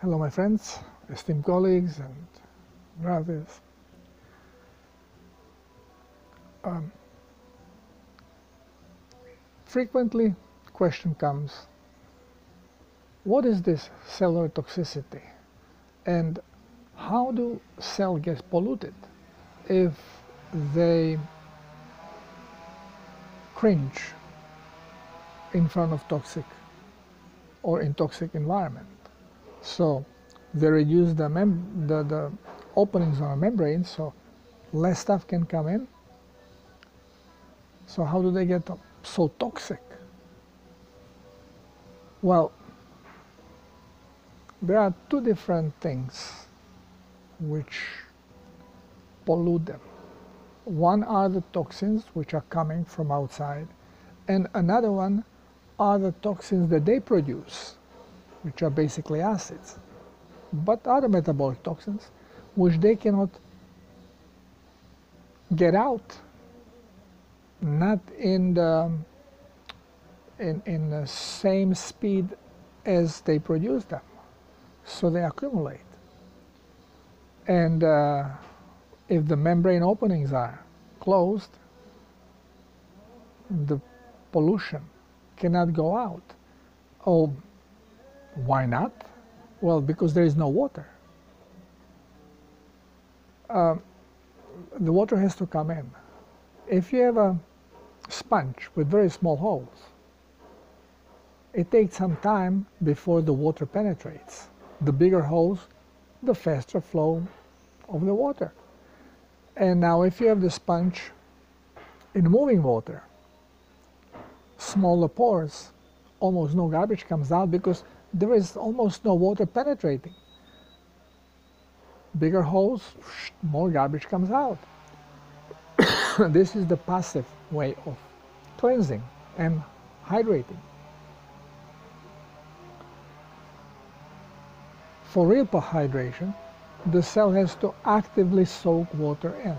Hello, my friends, esteemed colleagues, and brothers. Frequently, question comes: what is this cellular toxicity, and how do cells get polluted if they cringe in front of toxic or in toxic environment? So they reduce the openings on a membrane, so less stuff can come in. So how do they get so toxic? Well, there are two different things which pollute them. One are the toxins which are coming from outside, and another one are the toxins that they produce, which are basically acids, but other metabolic toxins which they cannot get out, not in the same speed as they produce them, so they accumulate. And if the membrane openings are closed, the pollution cannot go out. Oh, why not? Well, because there is no water. The water has to come in. If you have a sponge with very small holes, it takes some time before the water penetrates. The bigger holes, the faster flow of the water. And now if you have the sponge in moving water, smaller pores, almost no garbage comes out because there is almost no water penetrating. Bigger holes, more garbage comes out. This is the passive way of cleansing and hydrating. For real hydration, the cell has to actively soak water in,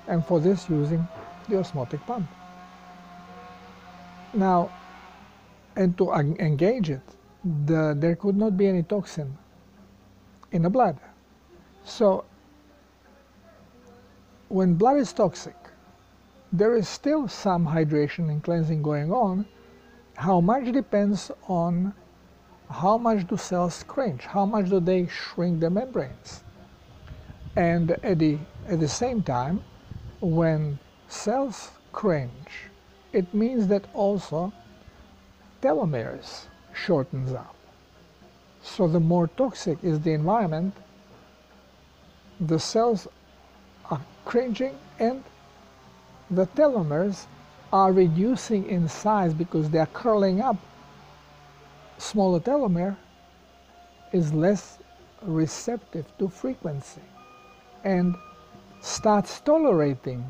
and for this using the osmotic pump. Now, and to engage it, there could not be any toxin in the blood. So when blood is toxic, there is still some hydration and cleansing going on. How much depends on how much do cells cringe, how much do they shrink the membranes. And at the same time, when cells cringe, it means that also telomeres shortens up. So the more toxic is the environment, the cells are cringing and the telomeres are reducing in size because they are curling up. Smaller telomere is less receptive to frequency and starts tolerating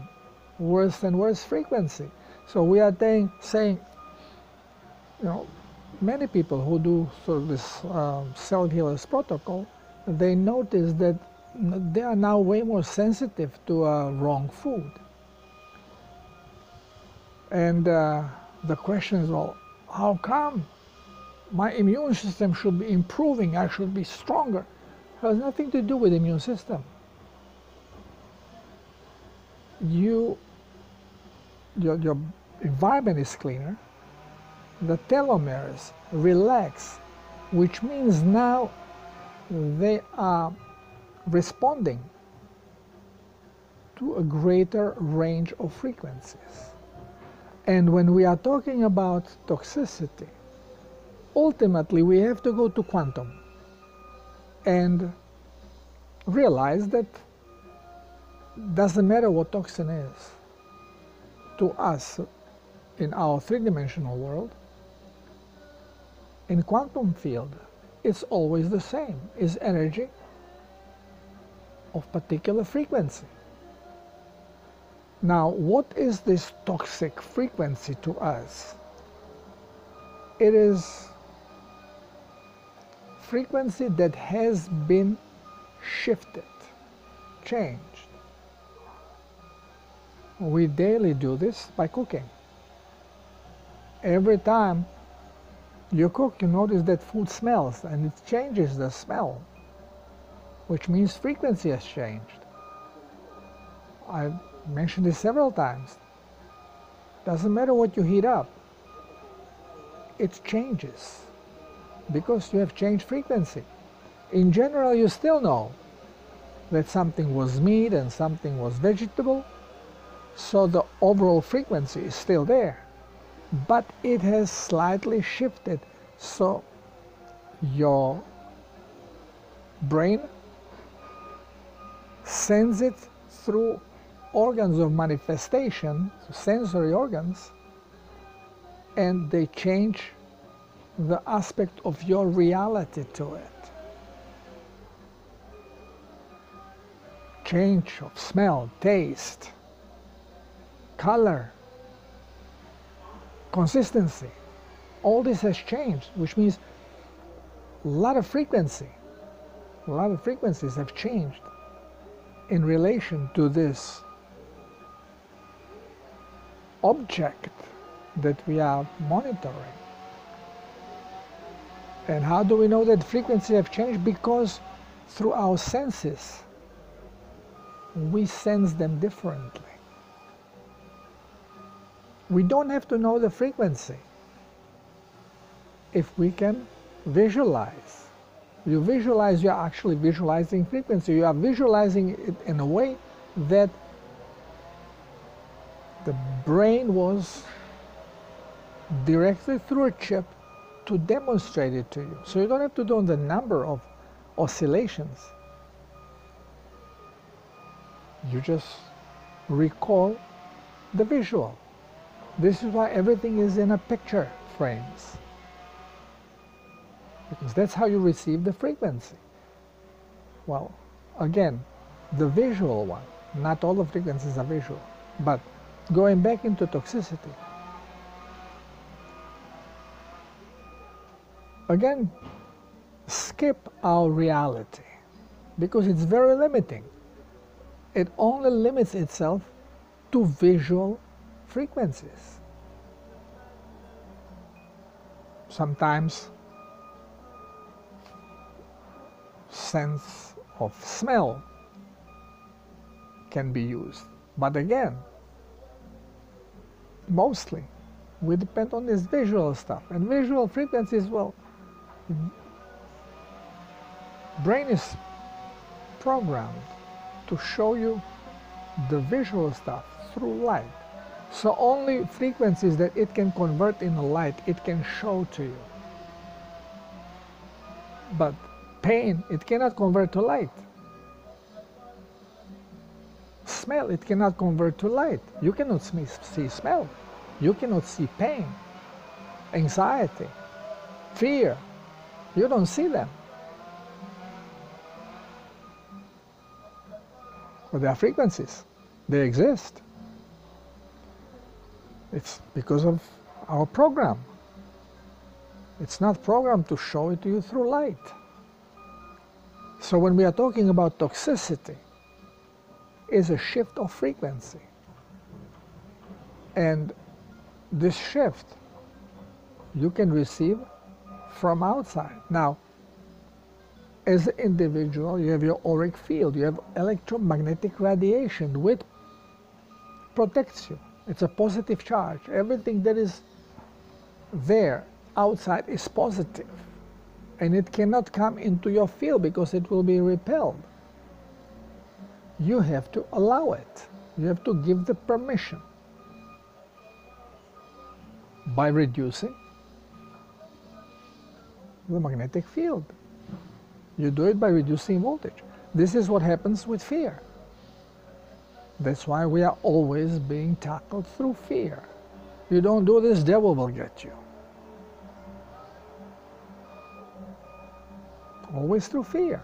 worse and worse frequency. So we are saying, many people who do sort of this cell healers protocol, they notice that they are now way more sensitive to wrong food. And the question is, well, how come? My immune system should be improving, I should be stronger. It has nothing to do with the immune system. Your environment is cleaner, the telomeres relax, which means now they are responding to a greater range of frequencies. And when we are talking about toxicity, ultimately we have to go to quantum and realize that doesn't matter what toxin is to us in our three-dimensional world. In quantum field, it's always the same. It's energy of particular frequency. Now, what is this toxic frequency to us? It is frequency that has been shifted, changed. We daily do this by cooking. Every time You cook, you notice that food smells, and it changes the smell, which means frequency has changed. I've mentioned this several times. Doesn't matter what you heat up, it changes because you have changed frequency. In general, you still know that something was meat and something was vegetable, so the overall frequency is still there, but it has slightly shifted, so your brain sends it through organs of manifestation, sensory organs, and they change the aspect of your reality to it. Change of smell, taste, color, consistency, all this has changed, which means a lot of frequencies have changed in relation to this object that we are monitoring. And how do we know that frequencies have changed? Because through our senses, we sense them differently. We don't have to know the frequency if we can visualize. You visualize, you are actually visualizing frequency. You are visualizing it in a way that the brain was directly through a chip to demonstrate it to you. So you don't have to do the number of oscillations. You just recall the visual. This is why everything is in a picture frames, because that's how you receive the frequency. Well, again, the visual one, not all the frequencies are visual, but going back into toxicity, again, skip our reality, because it's very limiting. It only limits itself to visual frequencies. Sometimes sense of smell can be used, but again, mostly we depend on this visual stuff, and visual frequencies, well, brain is programmed to show you the visual stuff through light. So only frequencies that it can convert into light, it can show to you. But pain, it cannot convert to light. Smell, it cannot convert to light. You cannot see smell. You cannot see pain, anxiety, fear. You don't see them. But they are frequencies. They exist. It's because of our program. It's not programmed to show it to you through light. So when we are talking about toxicity, it's a shift of frequency. And this shift you can receive from outside. Now, as an individual, you have your auric field, you have electromagnetic radiation which protects you. It's a positive charge. Everything that is there outside is positive, and it cannot come into your field because it will be repelled. You have to allow it. You have to give the permission by reducing the magnetic field. You do it by reducing voltage. This is what happens with fear. That's why we are always being tackled through fear. You don't do this, devil will get you. Always through fear.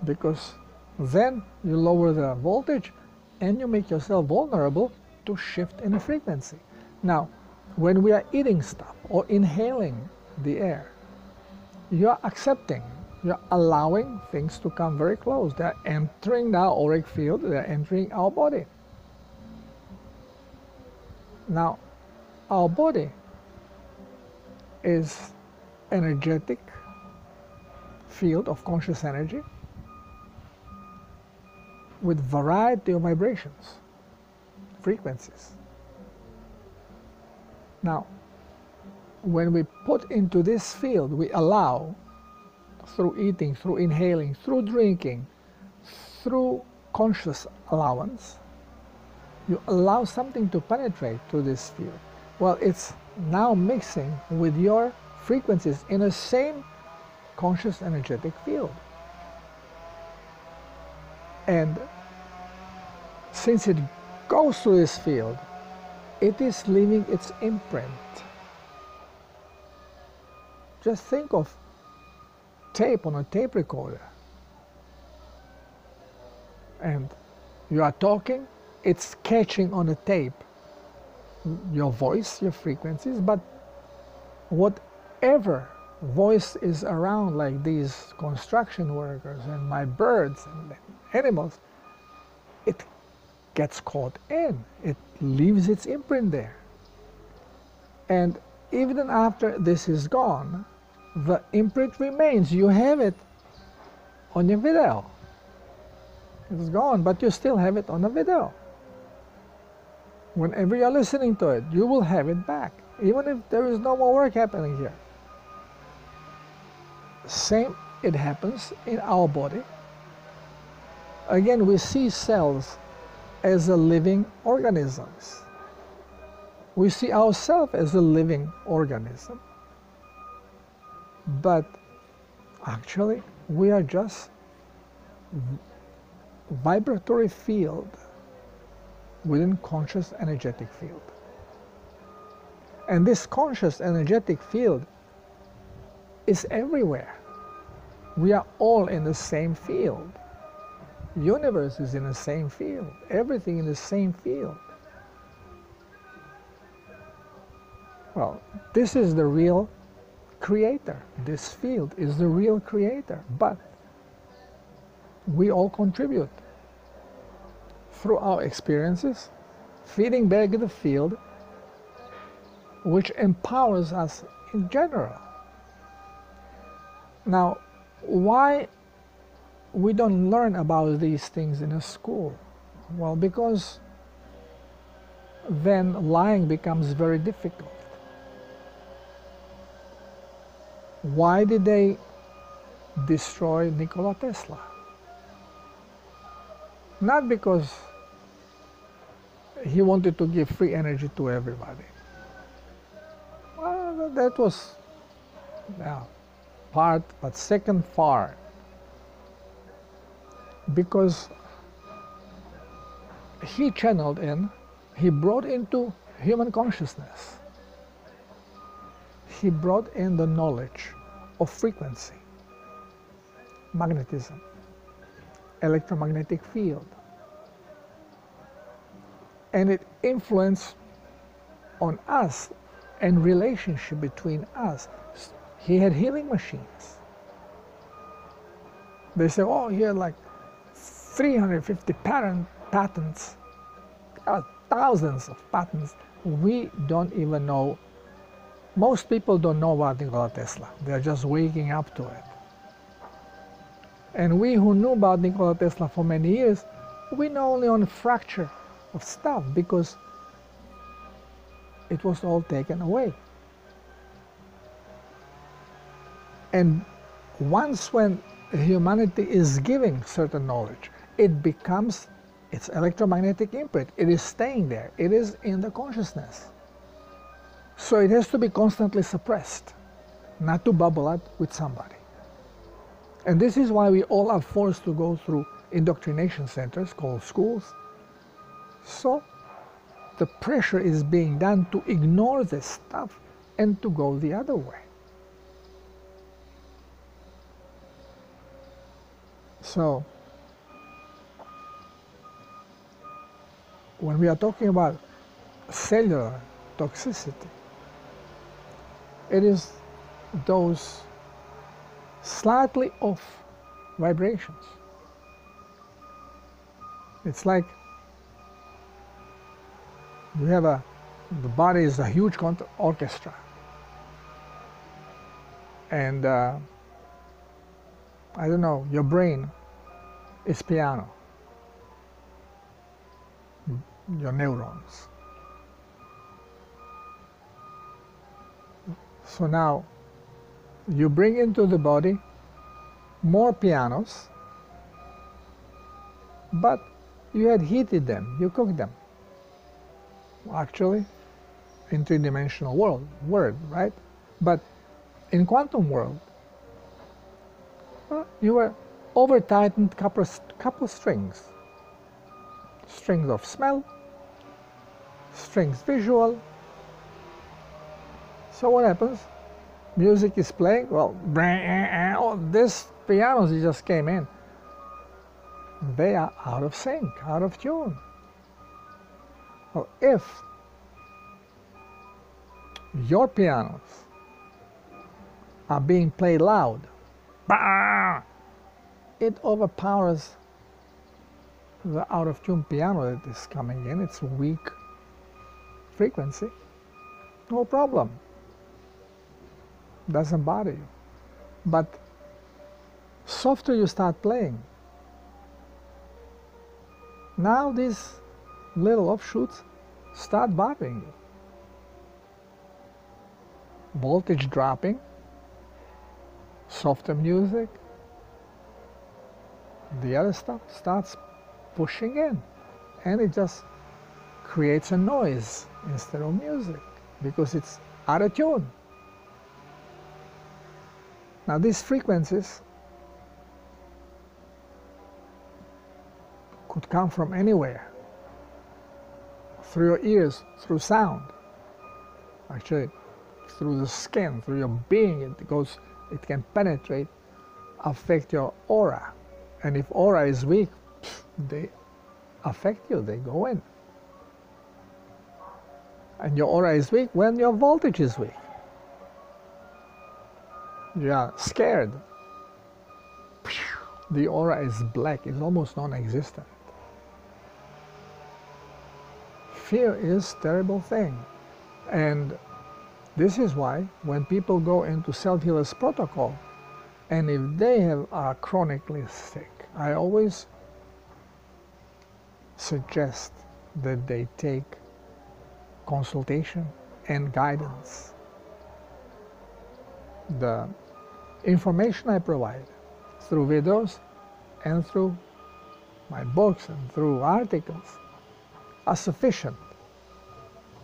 Because then you lower the voltage and you make yourself vulnerable to shift in the frequency. Now, when we are eating stuff or inhaling the air, you are accepting, you're allowing things to come very close. They're entering our auric field, they're entering our body. Now, Our body is energetic field of conscious energy with variety of vibrations, frequencies. Now, when we put into this field, we allow, through eating, through inhaling, through drinking, through conscious allowance, you allow something to penetrate through this field. Well, it's now mixing with your frequencies in the same conscious energetic field. And since it goes through this field, it is leaving its imprint. Just think of tape on a tape recorder. And you are talking, it's catching on the tape your voice, your frequencies, but whatever voice is around, like these construction workers and my birds and animals, it gets caught in. It leaves its imprint there. And even after this is gone, the imprint remains. You have it on your video. It's gone, but you still have it on the video. Whenever you're listening to it, you will have it back, even if there is no more work happening here. Same, it happens in our body. Again, we see cells as a living organisms. We see ourselves as a living organism. But actually, we are just vibratory field within conscious energetic field. And this conscious energetic field is everywhere. We are all in the same field. Universe is in the same field. Everything in the same field. Well, this is the real creator. This field is the real creator. But we all contribute through our experiences, feeding back the field, which empowers us in general. Now, why we don't learn about these things in a school? Well, because then lying becomes very difficult. Why did they destroy Nikola Tesla? Not because he wanted to give free energy to everybody. Well, that was part, but second part, because he channeled in, he brought into human consciousness, he brought in the knowledge of frequency, magnetism, electromagnetic field, and it influenced on us and relationship between us. He had healing machines. They say, oh, he had like 350 patents, thousands of patents. We don't even know. Most people don't know about Nikola Tesla. They're just waking up to it. And we who knew about Nikola Tesla for many years, we know only on a fracture of stuff because it was all taken away. And once when humanity is giving certain knowledge, it becomes its electromagnetic imprint. It is staying there. It is in the consciousness. So it has to be constantly suppressed, not to bubble up with somebody. And this is why we all are forced to go through indoctrination centers called schools. So the pressure is being done to ignore this stuff and to go the other way. So when we are talking about cellular toxicity, it is those slightly off vibrations. It's like you have a The body is a huge orchestra. And I don't know, your brain is piano, your neurons. So now you bring into the body more pianos, but you had heated them, you cooked them. Actually, in three-dimensional world, right? But in quantum world, you were over-tightened couple strings. Strings of smell, strings visual. So what happens? Music is playing, well, this pianos just came in. They are out of sync, out of tune. Well, if your pianos are being played loud, it overpowers the out of tune piano that is coming in. It's weak frequency. No problem. Doesn't bother you. But softer you start playing, now these little offshoots start bothering you. Voltage dropping, softer music, the other stuff starts pushing in, and it just creates a noise instead of music because it's out of tune. Now these frequencies could come from anywhere, through your ears, through sound, actually through the skin, through your being. It can penetrate, affect your aura, and if aura is weak, they affect you, they go in. And your aura is weak when your voltage is weak. You are scared. The aura is black, it's almost non-existent. Fear is a terrible thing. And this is why when people go into self-healers protocol, and if they are chronically sick, I always suggest that they take consultation and guidance. The information I provide through videos and through my books and through articles are sufficient.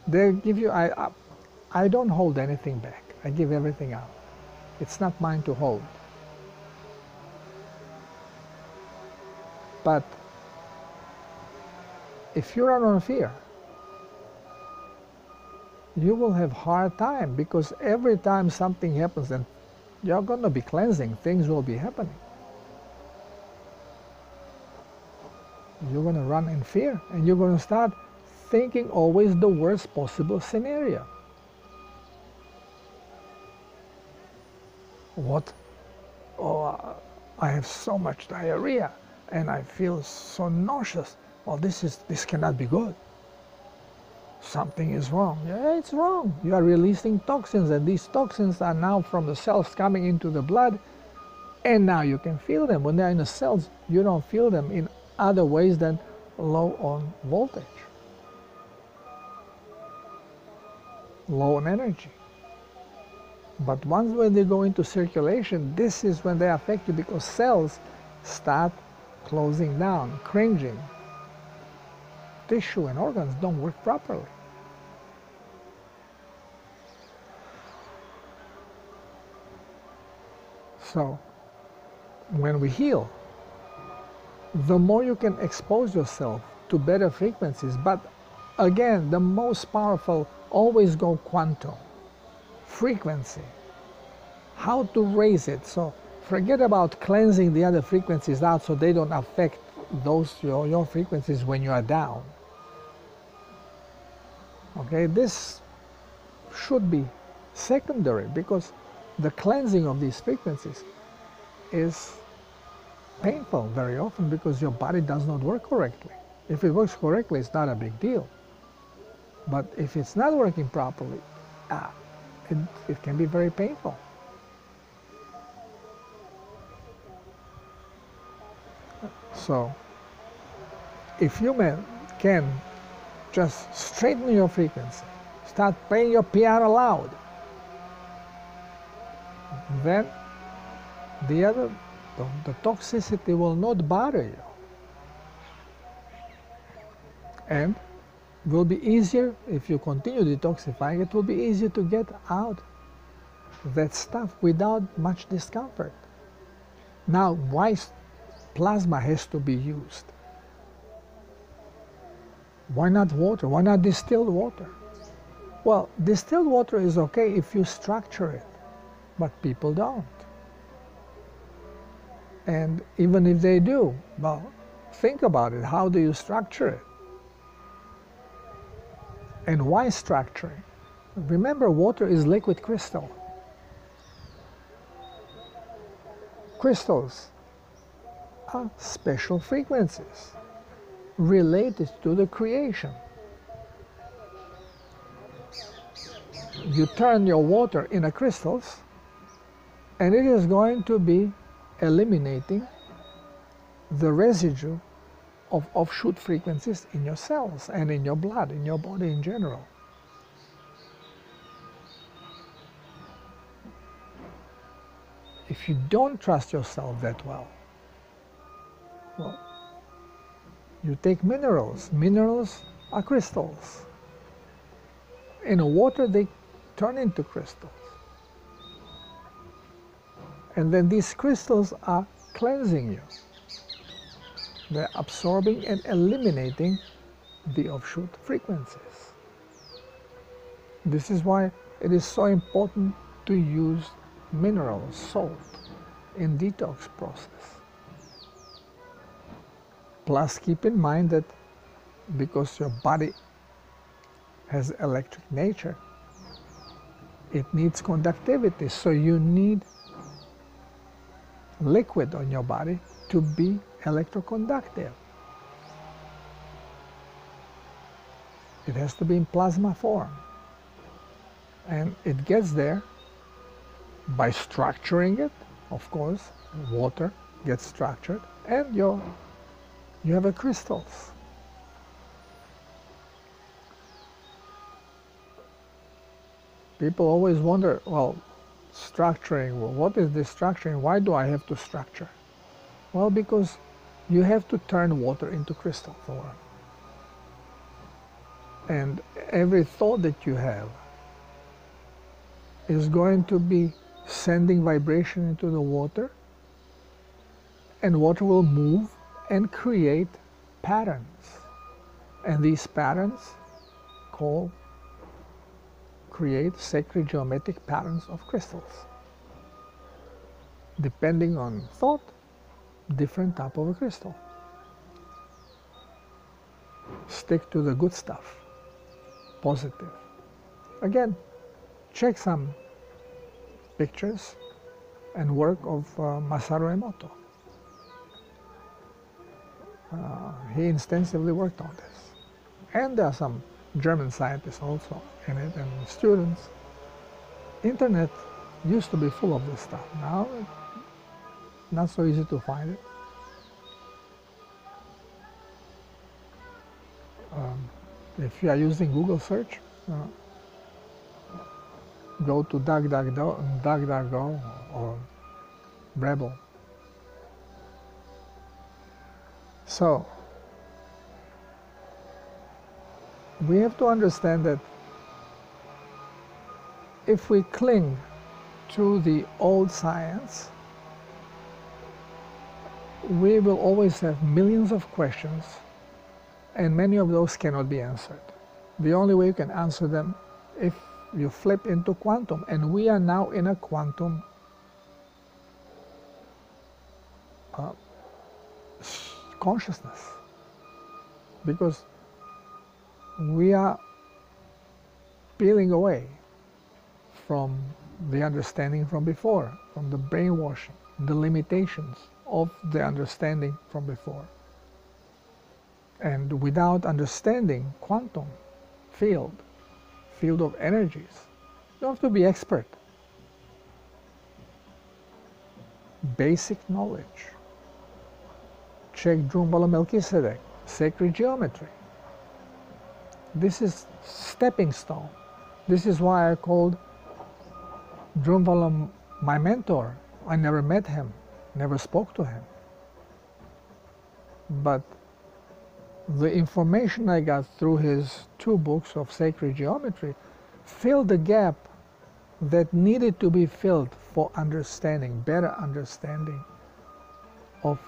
They give you, I don't hold anything back. I give everything out. It's not mine to hold. But if you run on fear, you will have hard time, because every time something happens, then you're going to be cleansing, things will be happening. You're going to run in fear, and you're going to start thinking always the worst possible scenario. What? Oh, I have so much diarrhea, and I feel so nauseous. Well, this cannot be good. Something is wrong. Yeah, it's wrong. You are releasing toxins, and these toxins are now from the cells coming into the blood, and now you can feel them. When they're in the cells, you don't feel them in other ways than low on voltage, low on energy. But once when they go into circulation, this is when they affect you, because cells start closing down, cringing. Tissue and organs don't work properly. So, when we heal, the more you can expose yourself to better frequencies, but again, the most powerful, always go quantum, frequency, how to raise it. So forget about cleansing the other frequencies out so they don't affect those your frequencies when you are down. Okay, this should be secondary, because the cleansing of these frequencies is painful very often, because your body does not work correctly. If it works correctly, it's not a big deal. But if it's not working properly, it can be very painful. So, if you can just straighten your frequency, start playing your piano loud, then the toxicity will not bother you. And it will be easier, if you continue detoxifying, it will be easier to get out that stuff without much discomfort. Now, why plasma has to be used? Why not water? Why not distilled water? Well, distilled water is okay if you structure it, but people don't. And even if they do, well, think about it. How do you structure it? And why structuring? Remember, water is liquid crystal. Crystals are special frequencies related to the creation. You turn your water into crystals, and it is going to be eliminating the residue of offshoot frequencies in your cells and in your blood, in your body in general. If you don't trust yourself that well, you take minerals. Minerals are crystals. In water, they turn into crystals. And then these crystals are cleansing you. They're absorbing and eliminating the offshoot frequencies. This is why it is so important to use minerals, salt, in detox process. Plus, keep in mind that because your body has electric nature, it needs conductivity, so you need liquid on your body to be electroconductive. It has to be in plasma form. And it gets there by structuring it, of course. Water gets structured, and you have a crystals. People always wonder, well, structuring, well, what is this structuring? Why do I have to structure? Well, because you have to turn water into crystal form. And every thought that you have is going to be sending vibration into the water, and water will move and create patterns. And these patterns create sacred geometric patterns of crystals. Depending on thought, different type of a crystal. Stick to the good stuff, positive. Again, check some pictures and work of Masaru Emoto. He extensively worked on this. And there are some German scientists also in it, and students. Internet used to be full of this stuff. Now, not so easy to find it. If you are using Google search, go to DuckDuckGo or Rebel. So, we have to understand that if we cling to the old science, we will always have millions of questions, and many of those cannot be answered. The only way you can answer them if you flip into quantum, and we are now in a quantum consciousness, because we are peeling away from the understanding from before, from the brainwashing, the limitations of the understanding from before. And without understanding quantum field of energies. You don't have to be expert. Basic knowledge. Check Drunvala Melchizedek, sacred geometry. This is stepping stone. This is why I called Drunvala my mentor. I never met him, never spoke to him. But the information I got through his 2 books of sacred geometry filled the gap that needed to be filled for understanding, better understanding of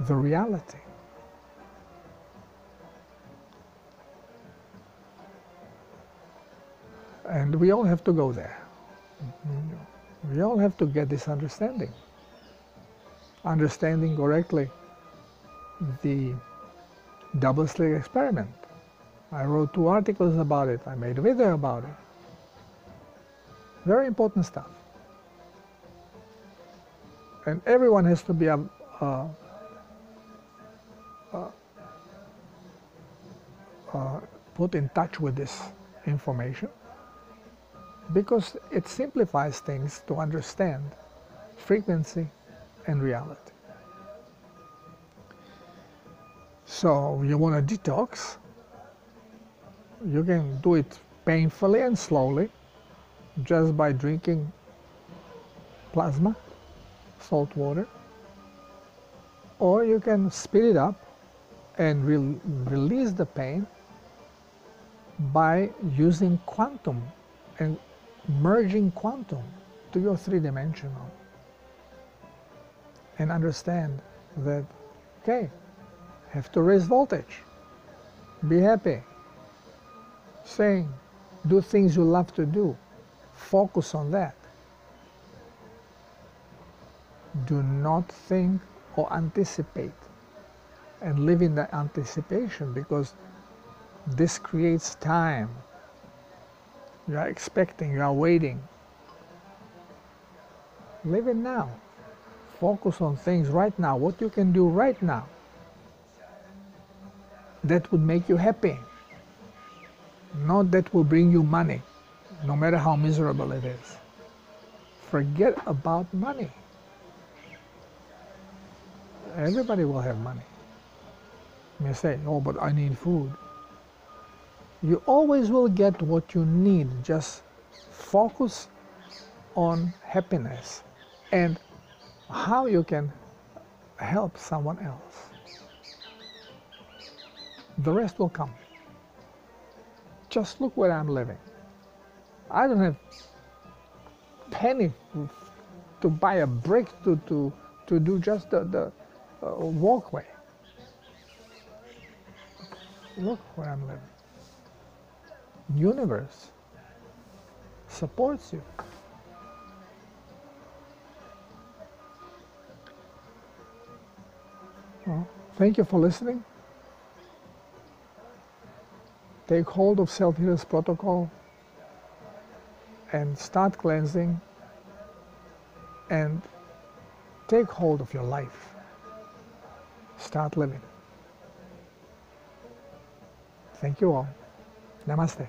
the reality. And we all have to go there. We all have to get this understanding. Understanding correctly the double slit experiment. I wrote 2 articles about it. I made a video about it. Very important stuff. And everyone has to be put in touch with this information, because it simplifies things to understand frequency and reality. So you want to detox, you can do it painfully and slowly just by drinking plasma, salt water, or you can speed it up and release the pain by using quantum and merging quantum to your 3-dimensional, and understand that, okay, have to raise voltage, be happy, sing, do things you love to do, focus on that. Do not think or anticipate and live in the anticipation, because this creates time. You are expecting, you are waiting. Live it now. Focus on things right now, what you can do right now that would make you happy, not that will bring you money, no matter how miserable it is. Forget about money. Everybody will have money. You may say, oh, but I need food. You always will get what you need. Just focus on happiness and how you can help someone else. The rest will come. Just look where I'm living. I don't have penny to buy a brick to do just the walkway. Look where I'm living. Universe supports you. Well, thank you for listening. Take hold of Self-Healers Protocol and start cleansing, and take hold of your life. Start living. Thank you all. Namaste.